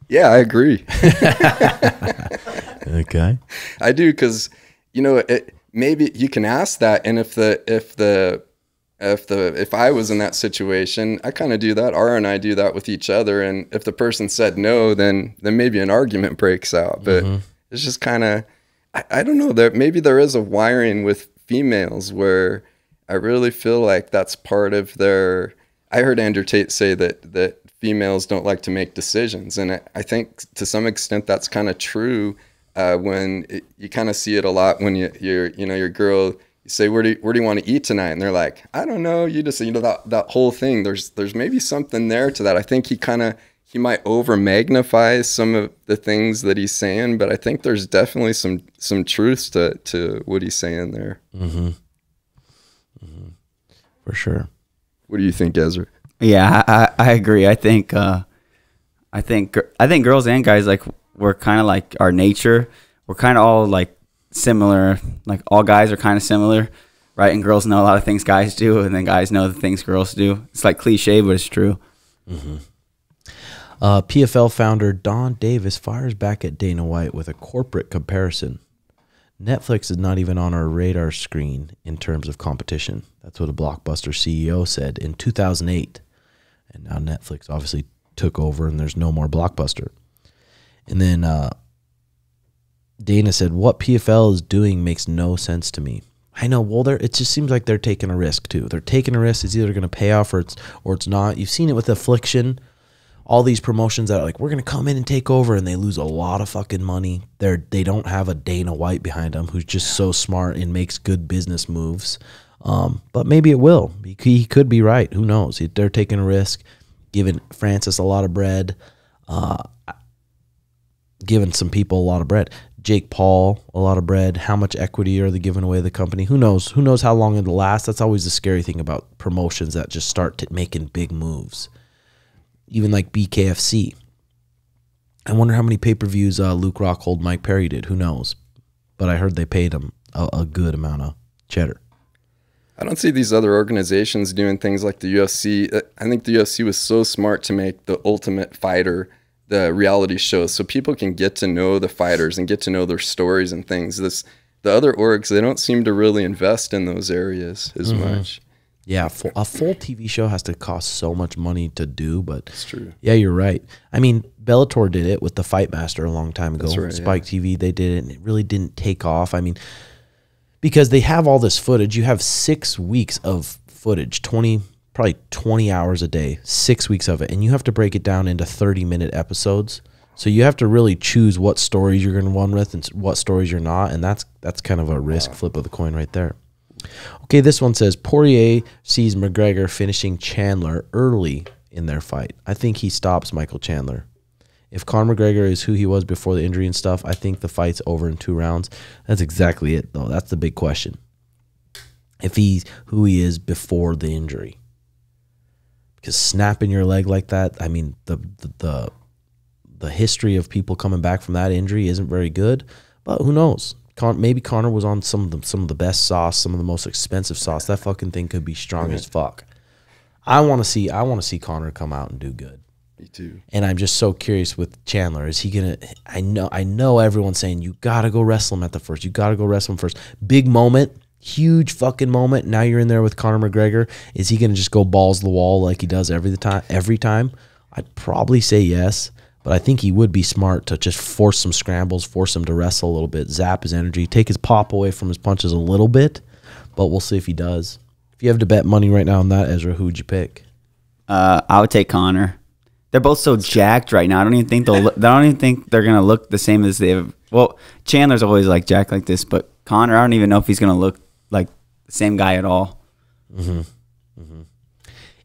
Yeah, I agree. Okay. I do, because, you know, maybe you can ask that, and if I was in that situation, I kind of do that. Ara and I do that with each other, and if the person said no, then maybe an argument breaks out. But it's just kind of, I don't know. Maybe there is a wiring with females where I really feel like that's part of their. I heard Andrew Tate say that females don't like to make decisions, and I think to some extent that's kind of true. When you kind of see it a lot when your girl, you say, where do you want to eat tonight? And they're like, I don't know. You just, that whole thing, there's maybe something there to that. I think he might over magnify some of the things that he's saying, but I think there's definitely some truths to what he's saying there. For sure. What do you think, Ezra? Yeah, I agree. I think girls and guys, like, we're kind of like our nature. We're kind of all like similar. Like, all guys are kind of similar, right? And girls know a lot of things guys do, and then guys know the things girls do. It's like cliche, but it's true. PFL founder Don Davis fires back at Dana White with a corporate comparison. Netflix is not even on our radar screen in terms of competition. That's what a Blockbuster CEO said in 2008. And now Netflix obviously took over, and there's no more Blockbuster. And then Dana said, what PFL is doing makes no sense to me. I know. Well, it just seems like they're taking a risk too. They're taking a risk. It's either going to pay off or it's not. You've seen it with Affliction. All these promotions that are like, we're going to come in and take over, and they lose a lot of fucking money. They don't have a Dana White behind them who's just so smart and makes good business moves. But maybe it will. He could be right. Who knows? They're taking a risk, giving Francis a lot of bread, giving some people a lot of bread. Jake Paul, a lot of bread. How much equity are they giving away to the company? Who knows? Who knows how long it'll last? That's always the scary thing about promotions that just start making big moves. Even like BKFC. I wonder how many pay-per-views Luke Rockhold, Mike Perry did. Who knows? But I heard they paid him a good amount of cheddar. I don't see these other organizations doing things like the UFC. I think the UFC was so smart to make The Ultimate Fighter the reality shows so people can get to know the fighters and get to know their stories and things. The other orgs, they don't seem to really invest in those areas as much. Yeah, a full TV show has to cost so much money to do, but it's true. Yeah, you're right. I mean, Bellator did it with the Fight Master a long time ago. That's right, Spike TV, they did it, and it really didn't take off. I mean, because they have all this footage. You have 6 weeks of footage, probably 20 hours a day, 6 weeks of it, and you have to break it down into 30-minute episodes. So you have to really choose what stories you're going to run with and what stories you're not, and that's kind of a risk flip of the coin right there. Okay, this one says, Poirier sees McGregor finishing Chandler early in their fight. I think he stops Michael Chandler. If Conor McGregor is who he was before the injury and stuff, I think the fight's over in 2 rounds. That's exactly it, though. That's the big question. If he's who he is before the injury. Because snapping your leg like that, I mean, the history of people coming back from that injury isn't very good. But who knows? Maybe Conor was on some of the best sauce, some of the most expensive sauce. That fucking thing could be strong as fuck. I want to see Conor come out and do good. Me too. And I'm just so curious with Chandler. Is he gonna? I know everyone's saying you gotta go wrestle him at the first. You gotta go wrestle him first. Big moment, huge fucking moment. Now you're in there with Conor McGregor. Is he gonna just go balls to the wall like he does every time? I'd probably say yes. But I think he would be smart to just force some scrambles, force him to wrestle a little bit, zap his energy, take his pop away from his punches a little bit. But we'll see if he does. If you have to bet money right now on that, Ezra, who would you pick? I would take Conor. They're both so jacked right now. I don't even think they're gonna look the same as they have. Well, Chandler's always like jacked like this, but Conor, I don't even know if he's gonna look like the same guy at all. Mm-hmm. Mm-hmm.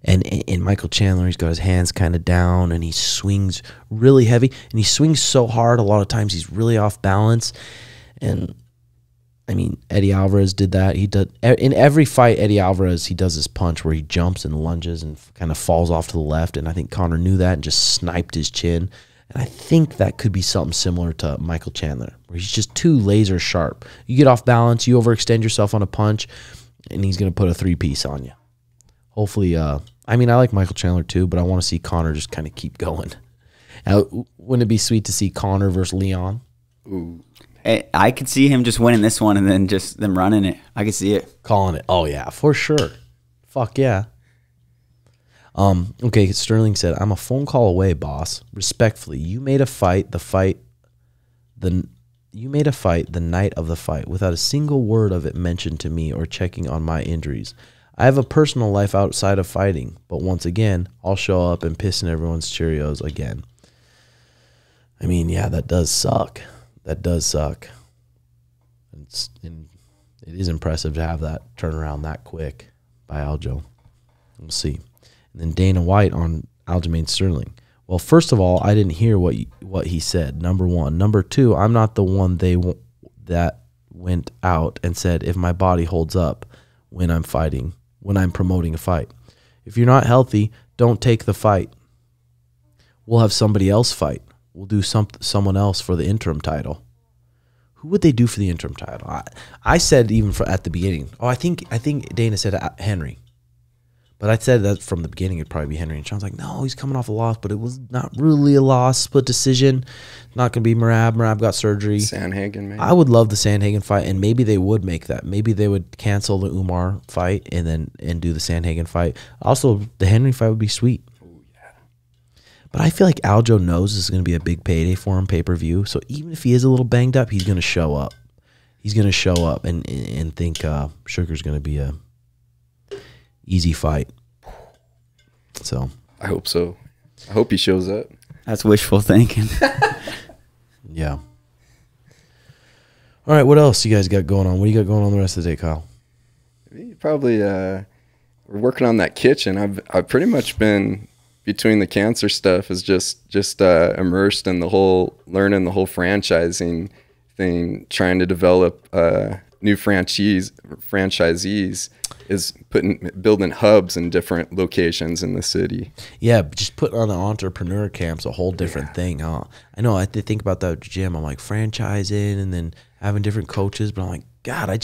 And in Michael Chandler, he's got his hands kind of down, and he swings really heavy, and he swings so hard. A lot of times, he's really off balance. And I mean, Eddie Alvarez did that. He did in every fight. Eddie Alvarez, he does this punch where he jumps and lunges and kind of falls off to the left. And I think Conor knew that and just sniped his chin. And I think that could be something similar to Michael Chandler, where he's just too laser sharp. You get off balance, you overextend yourself on a punch, and he's going to put a 3-piece on you. Hopefully, I mean, I like Michael Chandler too, but I want to see Conor just kind of keep going. Now, wouldn't it be sweet to see Conor versus Leon? Ooh. I could see him just winning this one and then just them running it. I could see it. Calling it. Oh, yeah, for sure. Fuck yeah. Okay, Sterling said, I'm a phone call away, boss. Respectfully, you made a fight the night of the fight without a single word of it mentioned to me or checking on my injuries. I have a personal life outside of fighting, but once again, I'll show up and piss in everyone's Cheerios again. I mean, yeah, that does suck. That does suck. It is impressive to have that turnaround that quick by Aljo. We'll see. And then Dana White on Aljamain Sterling. Well, first of all, I didn't hear what he said, number one. Number two, I'm not the one that went out and said, if my body holds up when I'm fighting, when I'm promoting a fight. If you're not healthy, don't take the fight. We'll have somebody else fight. We'll do someone else for the interim title. Who would they do for the interim title? I said even at the beginning. Oh, I think Dana said Henry. But I said that from the beginning it'd probably be Henry. And Sean's like, no, he's coming off a loss, but it was not really a loss. Split decision. Not going to be Merab. Merab got surgery. Sandhagen, maybe. I would love the Sandhagen fight, and maybe they would make that. Maybe they would cancel the Umar fight and do the Sandhagen fight. Also, the Henry fight would be sweet. Oh, yeah. But I feel like Aljo knows this is going to be a big payday for him, pay-per-view. So even if he is a little banged up, he's going to show up. He's going to show up and think Sugar's going to be a easy fight. So I hope so. I hope he shows up. That's wishful thinking. Yeah. All right, what else you guys got going on? What do you got going on the rest of the day, Kyle? Probably we're working on that kitchen. I've pretty much been between the cancer stuff is just immersed in learning the whole franchising thing, trying to develop new franchisees is building hubs in different locations in the city. Yeah, just putting on the entrepreneur camp's a whole different thing, huh? I know I think about that gym. I'm like franchising and then having different coaches, but I'm like, God, I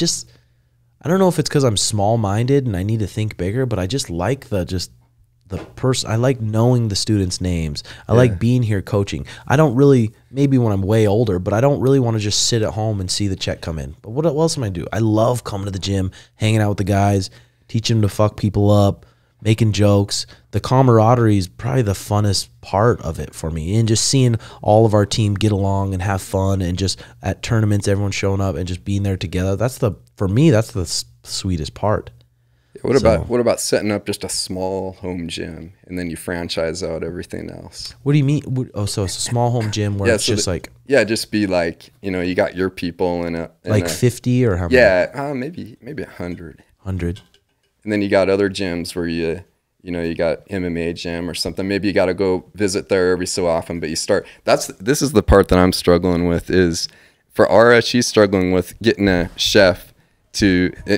don't know if it's because I'm small-minded and I need to think bigger, but I just like the person. I like knowing the students' names. I like being here coaching. I don't really, maybe when I'm way older, but I don't really want to just sit at home and see the check come in. But what else am I do? I love coming to the gym, hanging out with the guys, teaching them to fuck people up, making jokes. The camaraderie is probably the funnest part of it for me. And just seeing all of our team get along and have fun, and just at tournaments, everyone showing up and just being there together. For me, that's the sweetest part. What about setting up just a small home gym and then you franchise out everything else? What do you mean? So it's a small home gym where it's just like just be like, you got your people in like 50 or how many? Yeah, maybe 100. 100. And then you got other gyms where you got MMA gym or something. Maybe you got to go visit there every so often, but this is the part that I'm struggling with is for Ara, she's struggling with getting a chef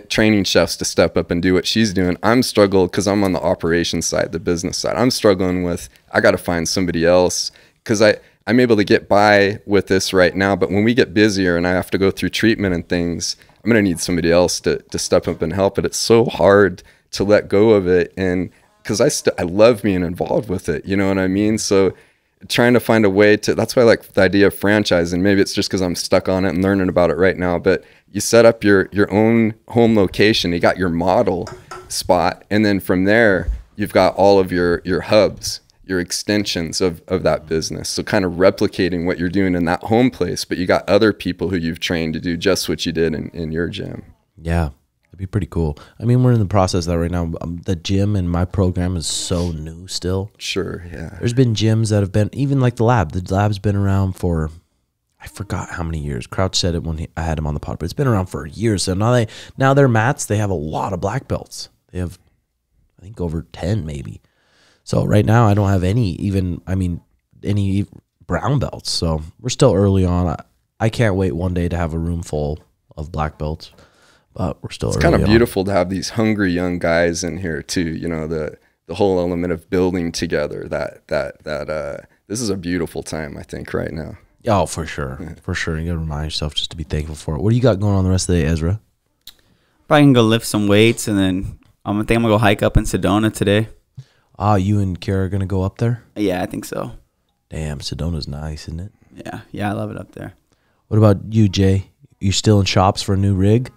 training chefs to step up and do what she's doing. I'm struggling because I'm on the operations side, the business side. I'm struggling with, I got to find somebody else because I'm able to get by with this right now. But when we get busier and I have to go through treatment and things, I'm going to need somebody else to step up and help. But it's so hard to let go of it. And because I love being involved with it, you know what I mean? So trying to find a way that's why I like the idea of franchising. Maybe it's just because I'm stuck on it and learning about it right now, but you set up your own home location, you got your model spot, and then from there, you've got all of your hubs, your extensions of that business. So kind of replicating what you're doing in that home place, but you got other people who you've trained to do just what you did in your gym. Yeah. It'd be pretty cool. I mean, we're in the process of that right now. The gym and my program is so new still. Sure, yeah. There's been gyms that have been, even like the lab. The lab's been around for, I forgot how many years. Crouch said it when I had him on the pod, but it's been around for years. So now their mats, they have a lot of black belts. They have, I think, over 10 maybe. So right now I don't have any brown belts. So we're still early on. I can't wait one day to have a room full of black belts. But we're still it's kind of beautiful to have these hungry young guys in here too. The whole element of building together. That this is a beautiful time, I think, right now. Oh, for sure, for sure. You gotta remind yourself just to be thankful for it. What do you got going on the rest of the day, Ezra? Probably gonna go lift some weights, and then I'm gonna go hike up in Sedona today. You and Kara are gonna go up there? Yeah, I think so. Damn, Sedona's nice, isn't it? Yeah, I love it up there. What about you, Jay? You still in shops for a new rig?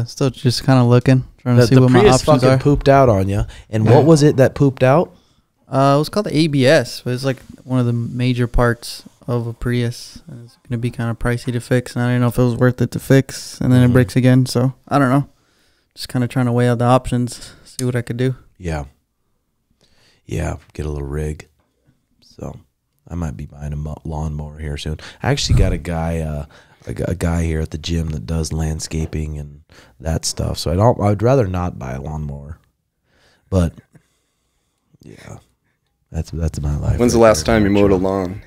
Still just kind of looking, trying to see what my Prius options are. Pooped out on you. And what was it that pooped out? It was called the ABS, but it's like one of the major parts of a Prius. And it's going to be kind of pricey to fix, and I didn't know if it was worth it to fix, and then it breaks again. So I don't know. Just kind of trying to weigh out the options, see what I could do. Yeah, get a little rig. So I might be buying a lawnmower here soon. I actually got a guy here at the gym that does landscaping and that stuff. So I'd rather not buy a lawnmower. But yeah, that's my life. When's the last time you mowed a lawn?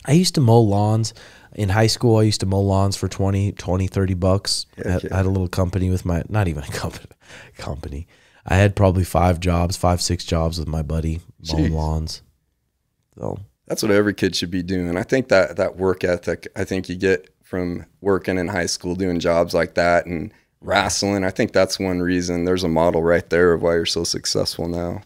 I used to mow lawns in high school. I used to mow lawns for $20, $30. I had a little company with not even a company. I had probably 5, 6 jobs with my buddy mowing lawns. So that's what every kid should be doing. I think that work ethic, I think you get from working in high school, doing jobs like that and wrestling. I think that's one reason. There's a model right there of why you're so successful now.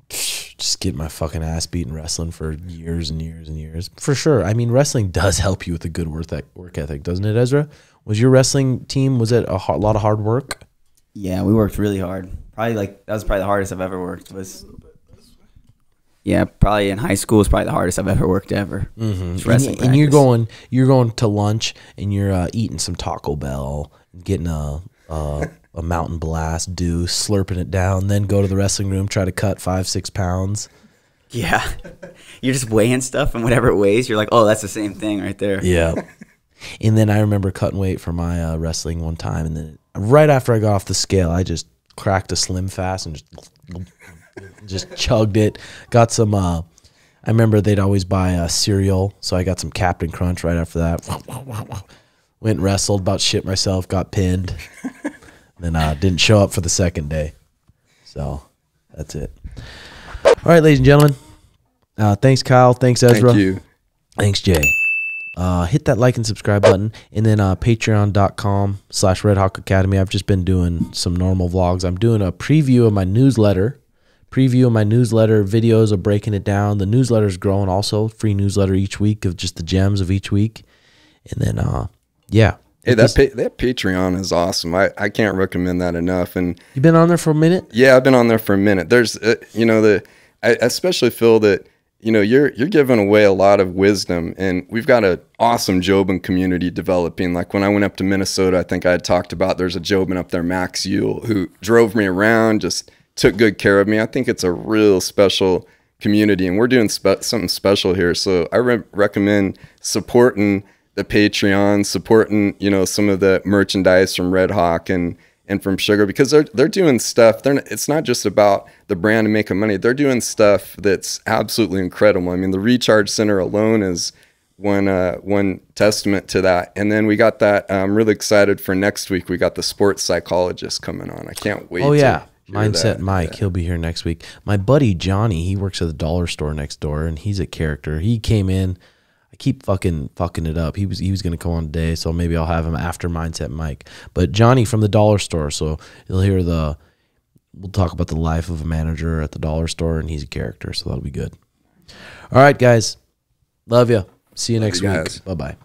Just get my fucking ass beaten wrestling for years and years and years. For sure. I mean, wrestling does help you with a good work ethic, doesn't it, Ezra? Was your wrestling team, was it a lot of hard work? Yeah, we worked really hard. That was probably the hardest I've ever worked. Yeah, probably in high school was probably the hardest I've ever worked ever. Mm-hmm. And you're going to lunch and you're eating some Taco Bell, getting a Mountain Blast Deuce, slurping it down, then go to the wrestling room, try to cut 5-6 pounds. Yeah, you're just weighing stuff, and whatever it weighs, you're like, oh, that's the same thing right there. Yeah. And then I remember cutting weight for my wrestling one time, and then right after I got off the scale, I just cracked a Slim Fast and just chugged it. Got some I remember they'd always buy cereal, so I got some Captain Crunch right after that. Went and wrestled, about shit myself, got pinned. Then didn't show up for the second day. So that's it. All right, ladies and gentlemen. Thanks, Kyle. Thanks, Ezra. Thank you. Thanks, Jay. Hit that like and subscribe button, and then patreon.com/Red Hawk Academy. I've just been doing some normal vlogs. I'm doing a preview of my newsletter. Videos of breaking it down. The newsletter's growing also. Free newsletter each week of just the gems of each week. And then, yeah. Hey, that Patreon is awesome. I can't recommend that enough. And you been on there for a minute? Yeah, I've been on there for a minute. There's, I especially feel that you know, you're giving away a lot of wisdom, and we've got an awesome Jobin community developing. Like when I went up to Minnesota, I think I had talked about there's a Jobin up there, Max Yule, who drove me around, just took good care of me. I think it's a real special community, and we're doing something special here. So I recommend supporting the Patreon, supporting, you know, some of the merchandise from Red Hawk and from Sugar, because they're doing stuff. It's not just about the brand and making money. They're doing stuff that's absolutely incredible. I mean, the Recharge Center alone is one testament to that. And then we got that. I'm really excited for next week. We got the sports psychologist coming on. I can't wait. Oh yeah, to Mindset Mike. Yeah. He'll be here next week. My buddy Johnny, he works at the dollar store next door, and he's a character. He came in. I keep fucking it up. He was going to come on today, so maybe I'll have him after Mindset Mike. But Johnny from the dollar store, so you'll hear we'll talk about the life of a manager at the dollar store, and he's a character, so that'll be good. All right, guys. Love you. See you next week. Bye-bye.